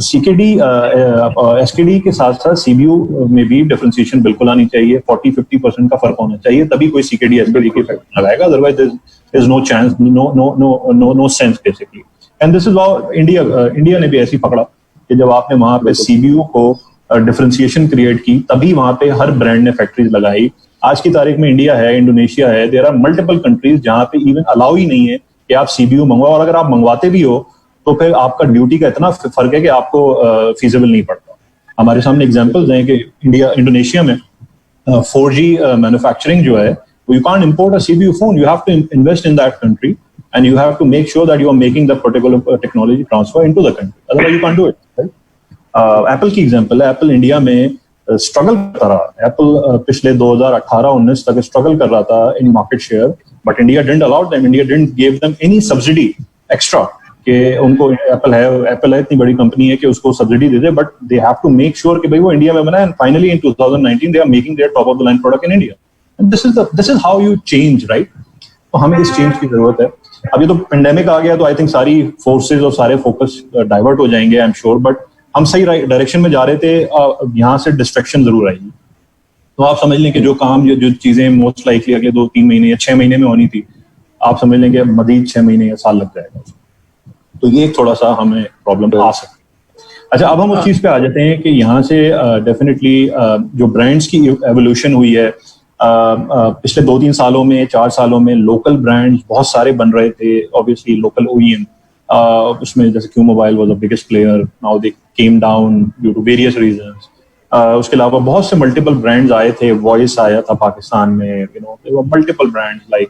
[SPEAKER 4] CKD SKD के साथ साथ सीबीयू में भी डिफरेंशिएशन बिल्कुल आनी चाहिए, 40-50% का फर्क होना चाहिए, तभी कोई सीकेडी एसकेडी के इफेक्ट लगाएगा, otherwise there is no chance, no sense basically. And this is how India ने भी ऐसी पकड़ा कि जब आपने वहां पे सीबीयू को डिफरेंशिएशन क्रिएट की, तभी वहां पे हर ब्रांड ने फैक्ट्रीज लगाई। आज की तारीख में इंडिया है, इंडोनेशिया है, देयर आर मल्टीपल कंट्रीज जहां पे इवन अलाउ ही नहीं है कि आप सीबीयू मंगवाओ, और अगर आप मंगवाते भी हो तो फिर आपका ड्यूटी का इतना फर्क है कि आपको फीजिबल नहीं पड़ता। हमारे सामने एग्जांपल्स हैं कि इंडोनेशिया में 4G मैन्युफैक्चरिंग जो है, you can't import a CBU phone, you have to invest in that country and you have to make sure that you are making the particular technology transfer into the country, otherwise you can't do it, right. Apple की एग्जांपल है, एप्पल इंडिया में स्ट्रगल कर रहा है, एप्पल पिछले 2018-19 तक स्ट्रगल कर रहा था इन market share, but India didn't allow them, India didn't give them any subsidy extra कि उनको एप्पल है इतनी बड़ी कंपनी है कि उसको सब्सिडी दे दे, but they have to make sure कि भाई वो इंडिया में बनाए, and finally in 2019 they are making their top of the line product in India, and this is how you change, right. तो हमें इस चेंज की जरूरत है। अभी तो पेंडेमिक आ गया तो आई थिंक सारी फोर्सेज और सारे फोकस डाइवर्ट हो जाएंगे, आई एम श्योर, बट हम सही डायरेक्शन में जा रहे थे, यहाँ से डिस्ट्रैक्शन जरूर आएगी। तो आप समझ लें कि जो काम जो चीजें मोस्ट लाइकली अगले 2-3 महीने या 6 महीने में होनी थी, आप समझ लें कि मजीद 6 महीने या साल लग जाएगा, तो ये थोड़ा सा हमें प्रॉब्लम आ सकती है। अच्छा, अब हम उस चीज पे आ जाते हैं कि यहाँ से डेफिनेटली जो ब्रांड्स की एवोल्यूशन हुई है पिछले 2-3 सालों में, 4 सालों में, लोकल ब्रांड्स बहुत सारे बन रहे थे, ऑब्वियसली लोकल OEM, उसमें जैसे Q mobile was the biggest player, now they came down due to various reasons. उसके अलावा बहुत से मल्टीपल ब्रांड्स आए थे, वॉइस आया था पाकिस्तान में, you know multiple brands like,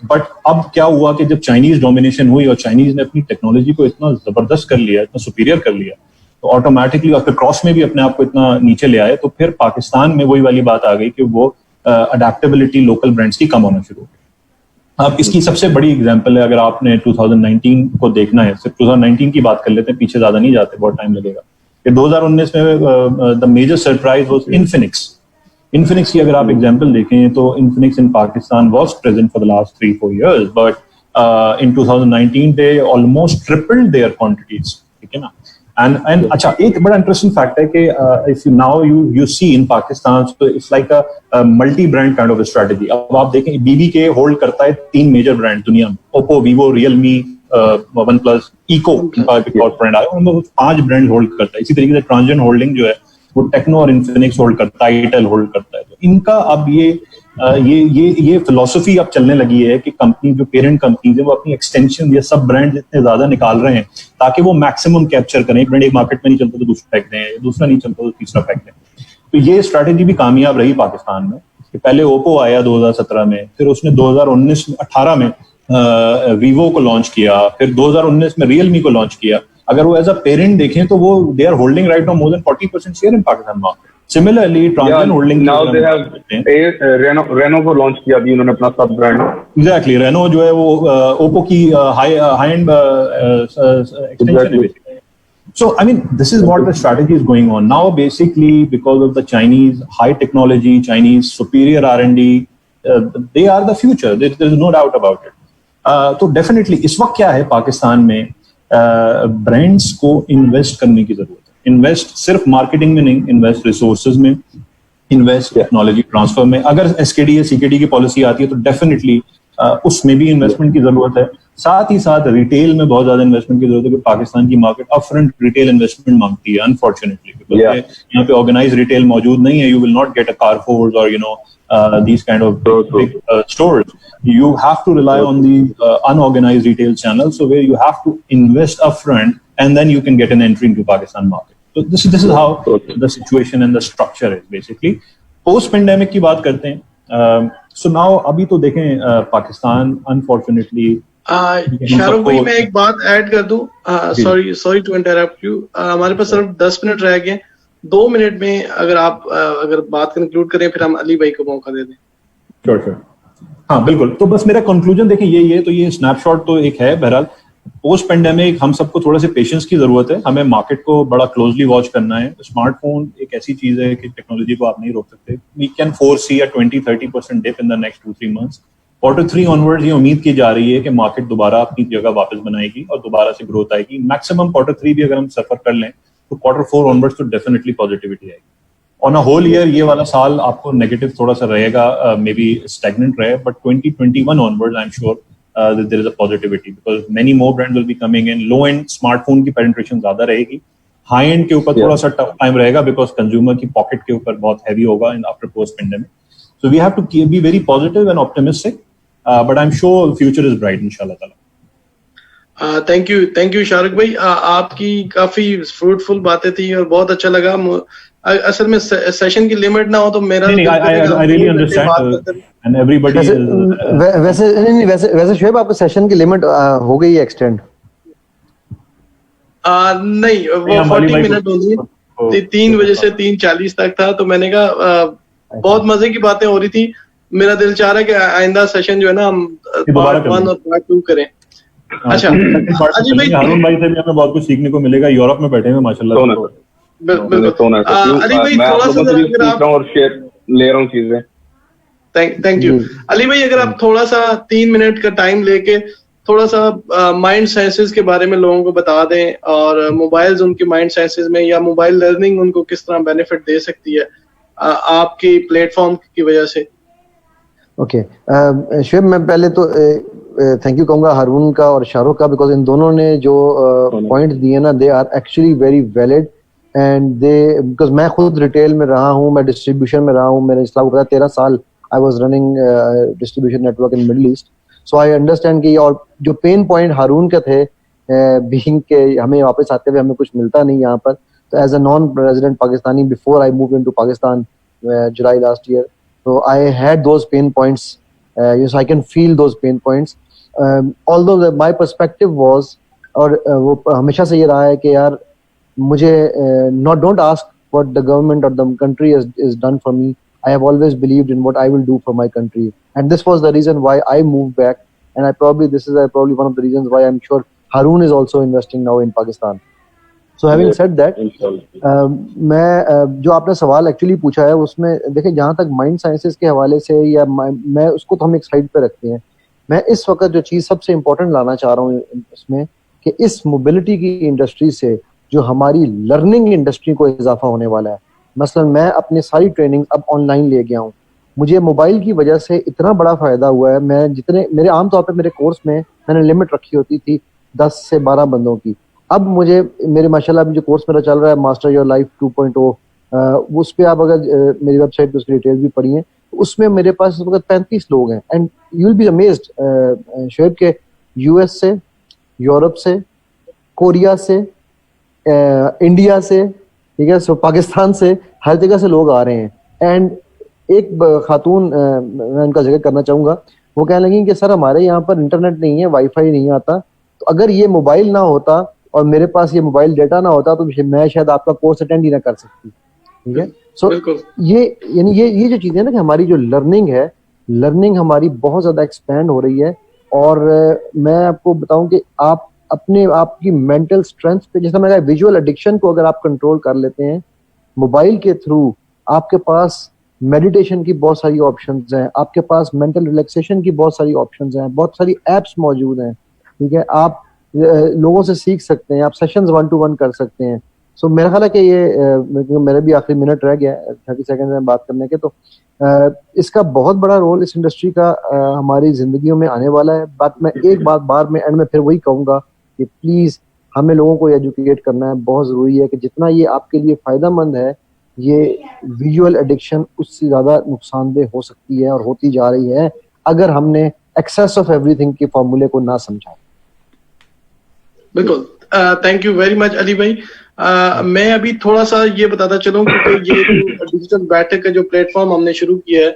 [SPEAKER 4] but अब क्या हुआ कि जब चाइनीज डोमिनेशन हुई और चाइनीज ने अपनी टेक्नोलॉजी को इतना जबरदस्त कर लिया, इतना सुपीरियर कर लिया, तो ऑटोमेटिकली आफ्टर क्रॉस में भी अपने आप को इतना नीचे ले आए, तो फिर पाकिस्तान में वही वाली बात आ गई कि वो अडेप्टेबिलिटी लोकल ब्रांड्स की कम होना शुरू हो गई। अब इसकी सबसे बड़ी एग्जांपल है, अगर आपने 2019 को देखना है, सिर्फ 2019 की बात कर लेते हैं, पीछे ज्यादा नहीं जाते, बहुत टाइम लगेगा, कि 2019 में the major surprise was Infinix. Infinix की अगर आप एग्जांपल देखें तो Infinix in Pakistan was present for the last 3-4 years, but in 2019 they almost tripled their quantities, ठीक है ना। एंड अच्छा, एक बड़ा इंटरेस्टिंग फैक्ट है कि if now you see in Pakistan, so it's like a multi brand kind of strategy. अब आप देखें, BBK होल्ड करता है 3 मेजर ब्रांड दुनिया में, ओप्पो, वीवो, रियलमी, OnePlus, इको का एक और ब्रांड आया, उनमें 5 ब्रांड होल्ड करता है। इसी तरीके से ट्रांजिएंट होल्डिंग जो है वो टेक्नो और इन्फिनिक्स होल्ड करता है, एयरटेल होल्ड करता है। तो इनका अब ये फिलॉसफी अब चलने लगी है कि कंपनी जो पेरेंट कंपनीज है वो अपनी एक्सटेंशन या सब ब्रांड इतने ज्यादा निकाल रहे हैं ताकि वो मैक्सिमम कैप्चर करें। एक ब्रांड एक मार्केट में नहीं चलता तो दूसरा फेंक दें, दूसरा नहीं चलता तो तीसरा फेंक दें। तो ये स्ट्रैटेजी भी कामयाब रही पाकिस्तान में कि पहले ओप्पो आया 2017 में, फिर उसने 2019-18 में वीवो को लॉन्च किया, फिर 2019 में रियलमी को लॉन्च किया। अगर वो एज अ पेरेंट देखें तो वो they are holding right now more than 40% share in Pakistan market. Similarly Transsion holding
[SPEAKER 2] now they have Reno को लॉन्च किया अभी उन्होंने अपना सब ब्रांड।
[SPEAKER 4] एग्जैक्टली, रेनो जो है वो ओप्पो की हाई एंड एक्सटेंशन है। So, I mean, this is what the strategy is going on now. Basically, because of the Chinese high technology, Chinese superior R&D, they are the future. There is no doubt about it. तो definitely इस वक्त क्या है पाकिस्तान में, ब्रांड्स को इन्वेस्ट करने की जरूरत है। इन्वेस्ट सिर्फ मार्केटिंग में नहीं, इन्वेस्ट रिसोर्सेज में, इन्वेस्ट टेक्नोलॉजी ट्रांसफर में। अगर SKD या CKD की पॉलिसी आती है तो डेफिनेटली उसमें भी इन्वेस्टमेंट की जरूरत है। साथ ही साथ रिटेल में बहुत ज्यादा इन्वेस्टमेंट की जरूरत है, क्योंकि पाकिस्तान की मार्केट अपफ्रंट रिटेल इन्वेस्टमेंट मांगती है अनफॉर्चुनेटली। यहाँ पे ऑर्गेनाइज रिटेल मौजूद नहीं है। You will not get a Carrefours और you know these kind of big stores. You have to rely on the unorganized retail channel, so where you have to invest upfront and then you can get an entry into Pakistan market. So this is how the situation and the structure is basically. Post pandemic की बात करते हैं। So now अभी तो देखें पाकिस्तान unfortunately
[SPEAKER 3] शाहरुख भाई, मैं एक बात ऐड कर दूं, सॉरी टू इंटरप्ट यू। हमारे पास सिर्फ 10 मिनट रह गए। 2 मिनट में अगर आप बात कंक्लूड करें, फिर हम अली भाई को मौका दे दें।
[SPEAKER 4] Sure. हाँ बिल्कुल, तो बस मेरा कंक्लूजन देखिए यही है, तो ये स्नैपशॉट तो एक है। बहरहाल पोस्ट पेंडेमिक हम सबको थोड़ा सा पेशेंस की जरूरत है, हमें मार्केट को बड़ा क्लोजली वॉच करना है। स्मार्टफोन एक ऐसी चीज है कि टेक्नोलॉजी को आप नहीं रोक सकते। We can foresee a 20-30% dip in the next 2-3 months. Q3 onwards ये उम्मीद की जा रही है कि मार्केट दोबारा अपनी जगह वापस बनाएगी और दोबारा से ग्रोथ आएगी। मैक्सिमम Q3 भी अगर हम सफर कर लें तो Q4 ऑनवर्ड्स तो डेफिनेटली पॉजिटिविटी आएगी। ऑन अ होल ईयर ये वाला साल आपको नेगेटिव थोड़ा सा रहेगा, मे बी स्टैग्नेंट रहे, but 2021 onwards I am sure there is a positivity because many more brands will be coming in. Low end smartphone की पेनिट्रेशन ज्यादा रहेगी, हाई एंड के ऊपर थोड़ा सा टफ टाइम रहेगा बिकॉज कंज्यूमर की पॉकेट के ऊपर बहुत हैवी होगा in after post pandemic. So we have to be very positive and optimistic, but I am sure future is bright इंशाल्लाह ताला।
[SPEAKER 3] थैंक यू शाहरुख भाई, आपकी काफी फ्रूटफुल बातें थी और बहुत अच्छा लगा। असल में सेशन की लिमिट ना हो तो मेरा
[SPEAKER 4] I really understand and everybody
[SPEAKER 1] वैसे शोएब आपको सेशन की लिमिट हो गई है एक्सटेंड?
[SPEAKER 3] नहीं, वो 40 मिनट होगी, 3 बजे से 3:40 तक था। तो मैंने कहा बहुत मजे की बातें हो रही थी, मेरा दिल चाह रहा है कि आइंदा सेशन जो है ना हम पार्ट 1 और पार्ट 2 करें। अच्छा अजी भाई,
[SPEAKER 4] हारून भाई से भी हमें बहुत कुछ सीखने को मिलेगा, यूरोप में बैठे हुए माशाल्लाह।
[SPEAKER 3] बिल्कुल अली भाई, थोड़ा सा अगर आप
[SPEAKER 2] और शेयर ले रहा हूँ चीजें।
[SPEAKER 3] थैंक यू अली भाई, अगर आप थोड़ा सा 3 मिनट का टाइम लेके थोड़ा सा माइंड साइंसेस के बारे में लोगों को बता दें, और मोबाइल्स उनके माइंड साइंसेस में या मोबाइल लर्निंग उनको किस तरह बेनिफिट दे सकती है आपकी प्लेटफॉर्म की वजह से।
[SPEAKER 1] ओके शोएब, मैं पहले तो थैंक यू कहूंगा हारून का और शाहरुख का, बिकॉज इन दोनों ने जो पॉइंट दिए ना, they are actually very valid and they, because मैं खुद रिटेल में रहा हूँ, मैं डिस्ट्रीब्यूशन में रहा हूँ, मैंने इस्लाम को पता 13 साल I was running distribution network in middle east, so I understand कि, और जो पेन पॉइंट हारून के थे बीइंग के हमें वापस आते हुए हमें कुछ मिलता नहीं यहाँ पर, तो as a non resident Pakistani before I move into Pakistan July last year, so I had those pain points, yes, I can feel those pain points, although my perspective was, और वो हमेशा से ये रहा है कि यार मुझे don't ask what the government or the country is done for me. I have always believed in what I will do for my country, and this was the reason why I moved back, and this is probably one of the reasons why I'm sure Haroon is also investing now in Pakistan. So having said that, मैं जो आपने सवाल एक्चुअली पूछा है उसमें देखिए, जहाँ तक माइंड साइंसेस के हवाले से, या मैं उसको तो हम एक साइड पे रखते हैं, मैं इस वक्त जो चीज़ सबसे इम्पोर्टेंट लाना चाह रहा हूँ इसमें, कि इस मोबिलिटी की इंडस्ट्री से जो हमारी लर्निंग इंडस्ट्री को इजाफा होने वाला है। मसलन मैं अपनी सारी ट्रेनिंग अब ऑनलाइन ले गया हूँ, मुझे मोबाइल की वजह से इतना बड़ा फायदा हुआ है। मैं जितने मेरे आमतौर पर मेरे कोर्स में मैंने लिमिट रखी होती थी 10 से 12 बंदों की, अब मुझे मेरे माशाल्लाह अभी जो कोर्स मेरा चल रहा है मास्टर योर लाइफ 2.0, उस पे आप अगर मेरी वेबसाइट पे उसकी डिटेल्स भी पढ़िए, उसमें मेरे पास इस वक्त 35 लोग हैं, and you will be amazed Shoaib के यूएस से, यूरोप से, कोरिया से, इंडिया से, ठीक है, सो पाकिस्तान से, हर जगह से लोग आ रहे हैं। एंड एक खातून मैं उनका जिक्र करना चाहूंगा, वो कहने लगी कि सर हमारे यहाँ पर इंटरनेट नहीं है, वाईफाई नहीं आता, तो अगर ये मोबाइल ना होता और मेरे पास ये मोबाइल डेटा ना होता तो मैं शायद आपका कोर्स अटेंड ही ना कर सकती, ठीक है। सो ये यानी ये जो चीजें ना, कि हमारी जो लर्निंग हमारी बहुत ज्यादा एक्सपैंड हो रही है, और मैं आपको बताऊं कि आप अपने आपकी मेंटल स्ट्रेंथ पे, जैसे मैंने कहा, विजुअल एडिक्शन को अगर आप कंट्रोल कर लेते हैं मोबाइल के थ्रू, आपके पास मेडिटेशन की बहुत सारी ऑप्शंस हैं, आपके पास मेंटल रिलैक्सेशन की बहुत सारी ऑप्शंस हैं, बहुत सारी एप्स मौजूद हैं, ठीक है, आप लोगों से सीख सकते हैं, आप सेशंस 1-to-1 कर सकते हैं। सो मेरा ख्याल है कि ये मेरे भी आखिरी मिनट रह गया 30 सेकंड में बात करने के, तो इसका बहुत बड़ा रोल इस इंडस्ट्री का हमारी जिंदगियों में आने वाला है। बात मैं एक बात बार में एंड में फिर वही कहूंगा कि प्लीज हमें लोगों को एजुकेट करना है, बहुत जरूरी है कि जितना ये आपके लिए फायदेमंद है, ये विजुअल एडिक्शन उससे ज्यादा नुकसानदेह हो सकती है और होती जा रही है अगर हमने एक्सेस ऑफ एवरीथिंग के फॉर्मूले को ना समझा।
[SPEAKER 3] बिल्कुल, thank you very much Ali भाई। मैं अभी थोड़ा सा ये बताता चलूं, क्योंकि ये डिजिटल बैठक का जो प्लेटफॉर्म हमने शुरू किया है,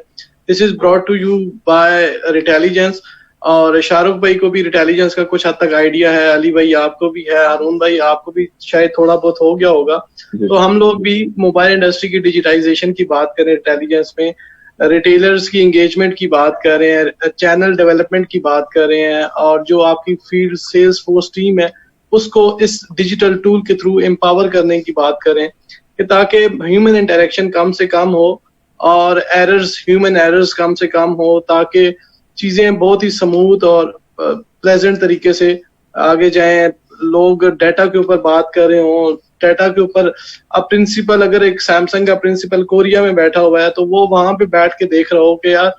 [SPEAKER 3] this is brought to you by Retelligence, और शाहरुख भाई को भी रिटेलिजेंस का कुछ हद तक आइडिया है, अली भाई आपको भी है, हारून भाई आपको भी शायद थोड़ा बहुत हो गया होगा। तो हम लोग भी मोबाइल इंडस्ट्री की डिजिटाइजेशन की बात करें रिटेलिजेंस में, रिटेलर्स की एंगेजमेंट की बात कर रहे हैं, चैनल डेवलपमेंट की बात कर रहे हैं, और जो आपकी फील्ड सेल्स फोर्स टीम है उसको इस डिजिटल टूल के थ्रू एम्पावर करने की बात करें कि ताकि ह्यूमन इंटरेक्शन कम से कम हो और ह्यूमन एरर्स कम से कम हो, ताकि चीजें बहुत ही स्मूथ और प्लेजेंट तरीके से आगे जाएं। लोग डाटा के ऊपर बात कर रहे हों, डाटा के ऊपर अब प्रिंसिपल, अगर एक सैमसंग का प्रिंसिपल कोरिया में बैठा हुआ है तो वो वहां पे बैठ के देख रहा हो कि यार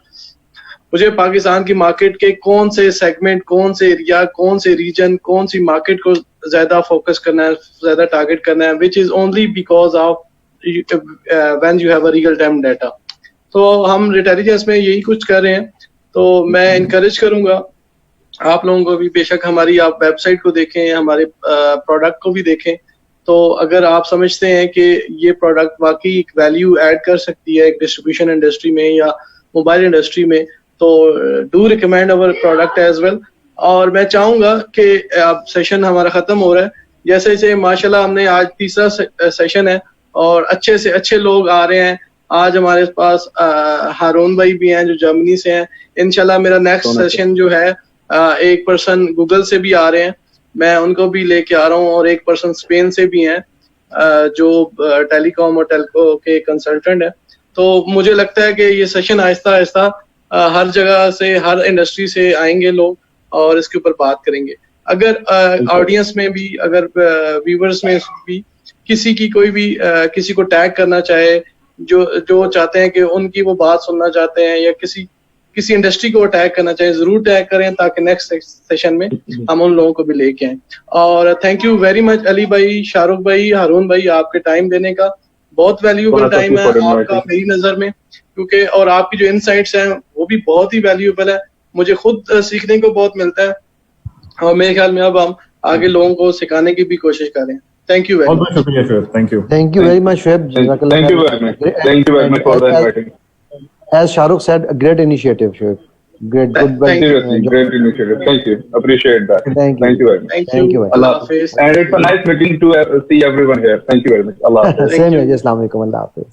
[SPEAKER 3] मुझे पाकिस्तान की मार्केट के कौन से सेगमेंट, कौन से एरिया, कौन से रीजन, कौन सी मार्केट को ज्यादा फोकस करना है, ज्यादा टारगेट करना है, which is only because of when you have a real time data. तो हम रिटेलिजेंस में यही कुछ कर रहे हैं। तो मैं इनकरेज करूंगा आप लोगों को भी, बेशक हमारी आप वेबसाइट को देखें, हमारे प्रोडक्ट को भी देखें। तो अगर आप समझते हैं कि ये प्रोडक्ट वाकई एक वैल्यू ऐड कर सकती है एक डिस्ट्रीब्यूशन इंडस्ट्री में या मोबाइल इंडस्ट्री में, तो do recommend our product as well. और मैं चाहूंगा कि अब सेशन हमारा खत्म हो रहा है, जैसे जैसे माशाल्लाह हमने आज तीसरा सेशन है और अच्छे से अच्छे लोग आ रहे हैं। आज हमारे पास हारून भाई भी हैं जो जर्मनी से हैं। इंशाल्लाह मेरा नेक्स्ट सेशन जो है एक पर्सन गूगल से भी आ रहे हैं, मैं उनको भी लेके आ रहा हूँ, और एक पर्सन स्पेन से भी हैं जो टेलीकॉम और टेलको के कंसल्टेंट है। तो मुझे लगता है कि ये सेशन आहिस्ता आहिस्ता हर जगह से, हर इंडस्ट्री से आएंगे लोग और इसके ऊपर बात करेंगे। अगर ऑडियंस में भी, अगर व्यूवर्स में भी किसी की कोई भी किसी को टैग करना चाहे, जो चाहते हैं कि उनकी वो बात सुनना चाहते हैं, या किसी इंडस्ट्री को अटैक करना चाहे, जरूर टैग करें ताकि नेक्स्ट सेशन में हम उन लोगों को भी लेके आए। और thank you very much Ali भाई, शाहरुख भाई, हारून भाई, आपके टाइम देने का। बहुत वैल्यूएबल टाइम है आपका मेरी नजर में, क्योंकि और आपकी जो इनसाइट्स हैं वो भी बहुत ही वैल्यूएबल है। मुझे खुद सीखने को बहुत मिलता है, और मेरे ख्याल में अब हम आगे लोगों को सिखाने की भी कोशिश करें। Thank you very much.
[SPEAKER 4] शुक्रिया Shoaib, thank you.
[SPEAKER 1] Thank you very much, Shoaib. Jazakallah.
[SPEAKER 2] Thank you very much. Thank you very much for the inviting.
[SPEAKER 1] As Shahrukh said, a great initiative, Shoaib. Great, good.
[SPEAKER 2] Seriously, great initiative. Thank you. Appreciate that.
[SPEAKER 1] Thank you.
[SPEAKER 2] Thank you very much.
[SPEAKER 1] Thank you.
[SPEAKER 2] Allah Hafiz. And it's a nice meeting to see everyone here. Thank you very much. Allah Hafiz.
[SPEAKER 1] Same here. Assalamu alaikum. Allah Hafiz.